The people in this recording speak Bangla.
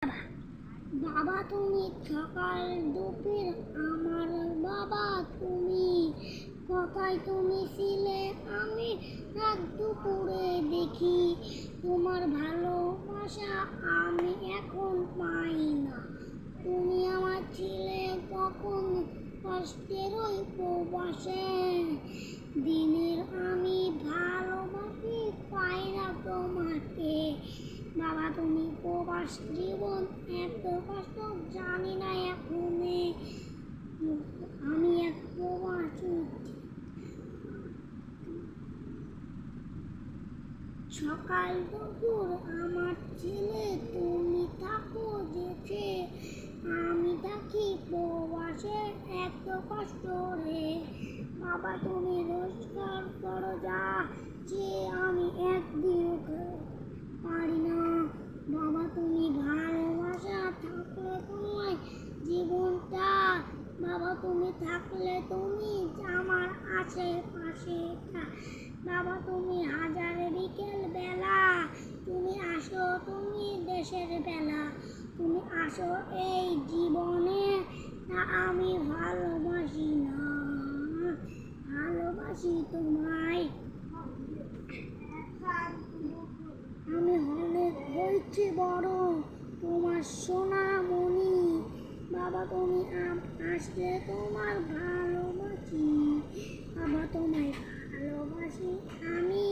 বাবা তুমি সকাল দুপুর আমার বাবা তুমি কোথায় তুমি ছিলে আমি রাত দুপুরে দেখি তোমার ভালোবাসা আমি এখন পাই না তুমি আমার ছিলে কখন কষ্টের ওই প্রবাসে দিনের আমি ভালোবাসি পাই না তোমাকে বাবা তুমি প্রবাস জীবন এত কষ্ট জানি না এখন আমি এক প্রবাসী সকাল দুপুর আমার ছেলে তুমি থাকো যেতে আমি থাকি প্রবাসে এত কষ্ট রে বাবা তুমি রোজগার করো যা যে আমি একদিন পারি না বাবা তুমি ভালোবাসা থাকলে তোমার জীবনটা বাবা তুমি থাকলে তুমি আমার আশেপাশে বাবা তুমি হাজারে বিকেল বেলা তুমি আসো তুমি দেশের বেলা তুমি আসো এই জীবনে না আমি ভালোবাসি না ভালোবাসি তোমায় আমি অনেক হয়েছি বড় তোমার সোনামণি বাবা তুমি আসলে তোমার ভালোবাসি বাবা তোমায় ভালোবাসি আমি